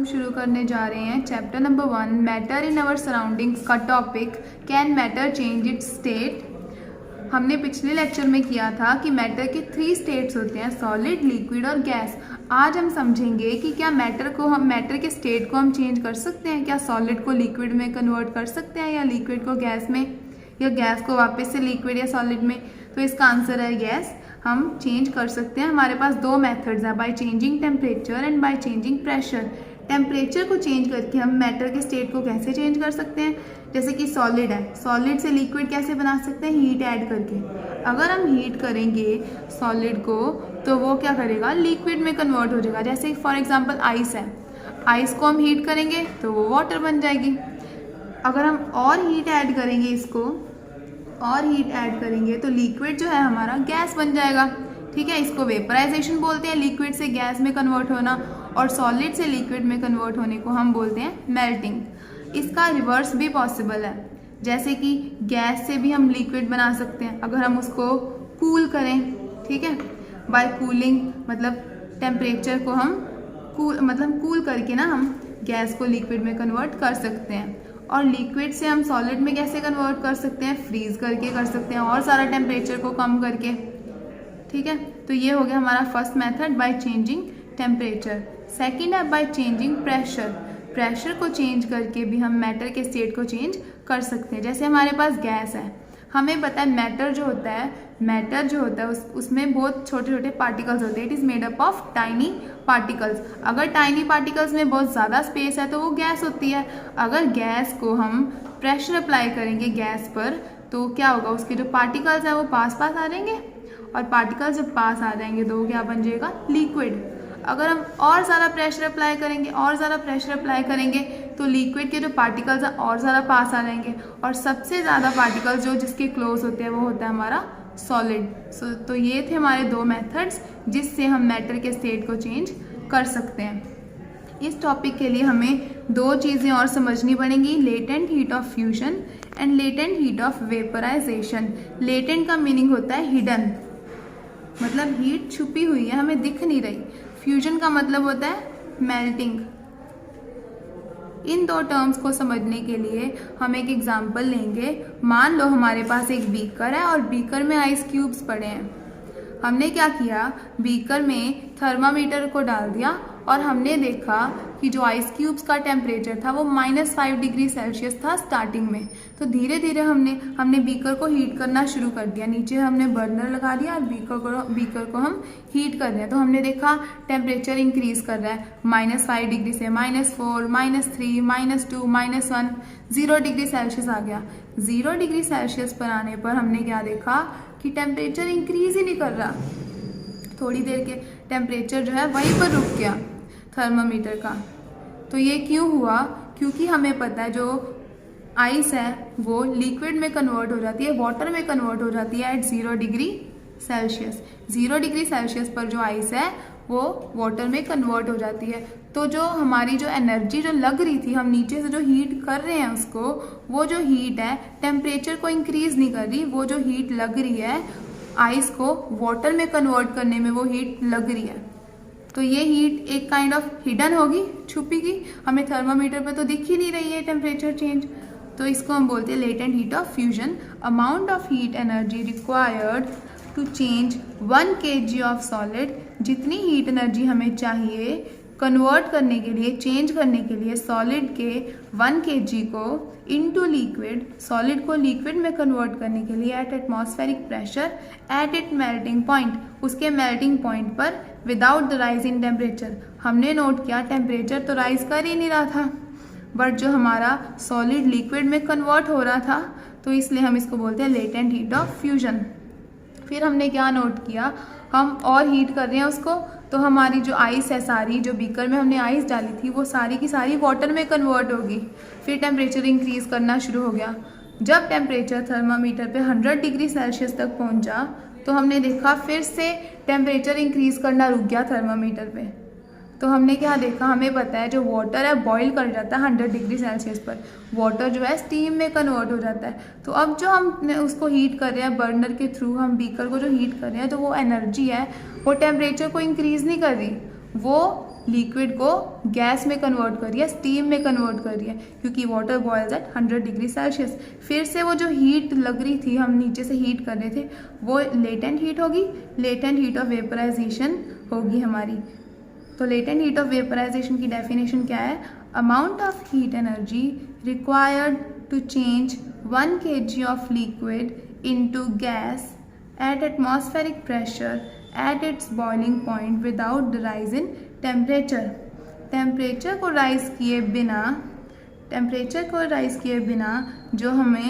शुरू करने जा रहे हैं chapter number 1 matter in our surroundings का topic can matter change its state. हमने पिछले लेक्चर में किया था कि मैटर के 3 स्टेट्स होते हैं, सॉलिड, लिक्विड और गैस। आज हम समझेंगे कि क्या मैटर के स्टेट को हम चेंज कर सकते हैं, क्या सॉलिड को लिक्विड में कन्वर्ट कर सकते हैं या लिक्विड को गैस में, या गैस को वापस से लिक्विड या सॉलिड में। तो इसका आंसर है यस, हम चेंज कर सकते हैं। हमारे पास 2 मेथड्स हैं, by changing temperature and by changing pressure. Temperature को चेंज करके हम मैटर के स्टेट को कैसे चेंज कर सकते हैं, जैसे कि सॉलिड है, सॉलिड से लिक्विड कैसे बना सकते हैं, हीट ऐड करके। अगर हम हीट करेंगे सॉलिड को तो वो क्या करेगा, लिक्विड में कन्वर्ट हो जाएगा। जैसे फॉर एग्जांपल आइस है, आइस को हम हीट करेंगे तो वो वाटर बन जाएगी। अगर हम और हीट ऐड करेंगे, इसको और हीट ऐड करेंगे तो लिक्विड जो है हमारा गैस बन जाएगा। ठीक है, इसको वेपराइजेशन बोलते हैं, लिक्विड से गैस में कन्वर्ट होना, और सॉलिड से लिक्विड में कन्वर्ट होने को हम बोलते हैं मेल्टिंग। इसका रिवर्स भी पॉसिबल है, जैसे कि गैस से भी हम लिक्विड बना सकते हैं अगर हम उसको कूल करें। ठीक है, बाय कूलिंग मतलब टेम्परेचर को हम कूल करके ना हम गैस को लिक्विड में कन्वर्ट कर सकते हैं। और लिक्विड से हम सॉलिड में कैसे कन्वर्ट कर सकते हैं, फ्रीज करके कर सकते हैं, और सारा टेम्परेचर को कम करके। ठीक है, तो ये हो गया हमारा first method by changing temperature. Second है बाय चेंजिंग प्रेशर। प्रेशर को चेंज करके भी हम मैटर के स्टेट को चेंज कर सकते हैं। जैसे हमारे पास गैस है, हमें पता है मैटर जो होता है उसमें बहुत छोटे छोटे पार्टिकल्स होते हैं। It is made up of tiny particles. अगर टाइनी पार्टिकल्स में बहुत ज़्यादा स्पेस है तो वो गैस होती है। अगर गैस को हम प्रेशर अप्लाई करेंगे गैस पर तो क्या होगा, उसके जो पार्टिकल्स हैं वो पास आ जाएंगे, और पार्टिकल्स जब पास आ जाएंगे तो वो क्या बन जाएगा, लिक्विड। अगर हम और ज़्यादा प्रेशर अप्लाई करेंगे तो लिक्विड के जो पार्टिकल्स हैं और ज़्यादा पास आ जाएंगे, और सबसे ज़्यादा पार्टिकल्स जो जिसके क्लोज होते हैं वो होता है हमारा सॉलिड। तो ये थे हमारे 2 मेथड्स जिससे हम मैटर के स्टेट को चेंज कर सकते हैं। इस टॉपिक के लिए हमें 2 चीज़ें और समझनी पड़ेंगी, latent heat of fusion and latent heat of vaporisation. Latent का मीनिंग होता है हिडन, मतलब हीट छुपी हुई है, हमें दिख नहीं रही। फ्यूजन का मतलब होता है मेल्टिंग। इन 2 टर्म्स को समझने के लिए हम एक एग्जांपल लेंगे। मान लो हमारे पास एक बीकर है और बीकर में आइस क्यूब्स पड़े हैं। हमने क्या किया, बीकर में थर्मामीटर को डाल दिया और हमने देखा कि जो आइस क्यूब्स का टेम्परेचर था वो -5 डिग्री सेल्सियस था स्टार्टिंग में। तो धीरे धीरे हमने बीकर को हीट करना शुरू कर दिया। नीचे हमने बर्नर लगा दिया और बीकर को हम हीट कर रहे हैं। तो हमने देखा टेम्परेचर इंक्रीज कर रहा है, -5 डिग्री से -4, -3, -2, -1, 0 डिग्री सेल्सियस आ गया। 0 डिग्री सेल्सियस पर आने पर हमने क्या देखा कि टेम्परेचर इंक्रीज ही नहीं कर रहा। थोड़ी देर के टेम्परेचर जो है वहीं पर रुक गया थर्मामीटर का। तो ये क्यों हुआ, क्योंकि हमें पता है जो आइस है वो लिक्विड में कन्वर्ट हो जाती है, वाटर में कन्वर्ट हो जाती है at 0 degree Celsius. 0 degree Celsius पर जो आइस है वो वाटर में कन्वर्ट हो जाती है। तो जो हमारी जो एनर्जी जो लग रही थी, हम नीचे से जो हीट कर रहे हैं उसको, वो जो हीट है टेम्परेचर को इंक्रीज नहीं कर रही। वो जो हीट लग रही है आइस को वाटर में कन्वर्ट करने में, वो हीट लग रही है। तो ये हीट एक काइंड ऑफ हिडन होगी, छुपी गई, हमें थर्मामीटर पे तो दिख ही नहीं रही है टेम्परेचर चेंज। तो इसको हम बोलते हैं latent heat of fusion. Amount of heat energy required to change 1 kg of solid. जितनी हीट एनर्जी हमें चाहिए कन्वर्ट करने के लिए, चेंज करने के लिए सॉलिड के 1 kg को इनटू लिक्विड, सॉलिड को लिक्विड में कन्वर्ट करने के लिए at atmospheric pressure at it melting point, उसके मेल्टिंग पॉइंट पर without the rise in temperature. हमने नोट किया टेम्परेचर तो राइज कर ही नहीं रहा था, बट जो हमारा सॉलिड लिक्विड में कन्वर्ट हो रहा था, तो इसलिए हम इसको बोलते हैं लेटेंट हीट ऑफ फ्यूजन। फिर हमने क्या नोट किया, हम और हीट कर रहे हैं उसको, तो हमारी जो आइस है सारी, जो बीकर में हमने आइस डाली थी वो सारी की सारी वाटर में कन्वर्ट होगी। फिर टेम्परेचर इंक्रीज करना शुरू हो गया। जब टेम्परेचर थर्मामीटर पे 100 डिग्री सेल्सियस तक पहुंचा तो हमने देखा फिर से टेम्परेचर इंक्रीज करना रुक गया थर्मामीटर पे। तो हमने क्या देखा, हमें पता है जो वाटर है बॉईल कर जाता है 100 डिग्री सेल्सियस पर, वाटर जो है स्टीम में कन्वर्ट हो जाता है। तो अब जो हम उसको हीट कर रहे हैं बर्नर के थ्रू, हम बीकर को जो हीट कर रहे हैं, तो वो एनर्जी है वो टेम्परेचर को इंक्रीज़ नहीं कर रही, वो लिक्विड को गैस में कन्वर्ट कर रही है, स्टीम में कन्वर्ट कर रही है, क्योंकि water boils at 100 degree Celsius. फिर से वो जो हीट लग रही थी, हम नीचे से हीट कर रहे थे, वो लेटेंट हीट होगी, लेटेंट हीट ऑफ वेपराइजेशन होगी हमारी। तो लेटेंट हीट ऑफ वेपराइजेशन की डेफिनेशन क्या है? Amount of heat energy required to change 1 kg of liquid into gas at atmospheric pressure at its boiling point without the rise in temperature। Temperature को rise किए बिना जो हमें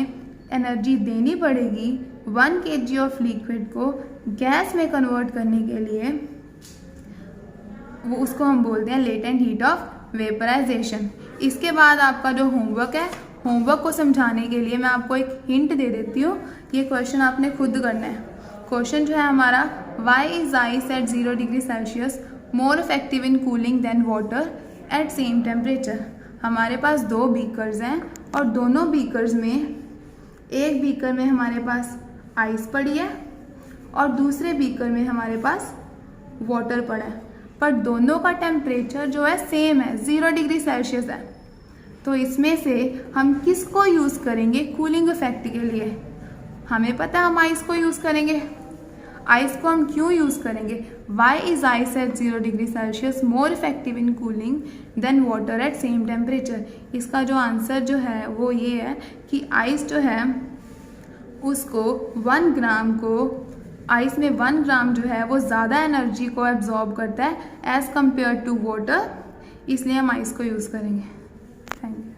energy देनी पड़ेगी 1 kg ऑफ लिक्विड को गैस में convert करने के लिए, वो उसको हम बोलते हैं लेटेंट हीट ऑफ वेपराइजेशन। इसके बाद आपका जो होमवर्क है, होमवर्क को समझाने के लिए मैं आपको एक हिंट दे देती हूँ। ये क्वेश्चन आपने खुद करना है। क्वेश्चन जो है हमारा, why is ice at 0 degree Celsius more effective in cooling than water at same temperature. हमारे पास 2 बीकर्स हैं और दोनों बीकर्स में, एक बीकर में हमारे पास आइस पड़ी है और दूसरे बीकर में हमारे पास वाटर पड़ा है, पर दोनों का टेम्परेचर जो है सेम है, 0 डिग्री सेल्सियस है। तो इसमें से हम किसको यूज़ करेंगे कूलिंग इफेक्ट के लिए? हमें पता है हम आइस को यूज़ करेंगे। आइस को हम क्यों यूज़ करेंगे? Why is ice at 0 degree Celsius more effective in cooling than water at same temperature. इसका जो आंसर जो है वो ये है कि आइस जो है उसको 1 ग्राम को, आइस में 1 ग्राम जो है वो ज़्यादा एनर्जी को एब्जॉर्ब करता है एज़ कम्पेयर टू वाटर, इसलिए हम आइस को यूज़ करेंगे। Thank you.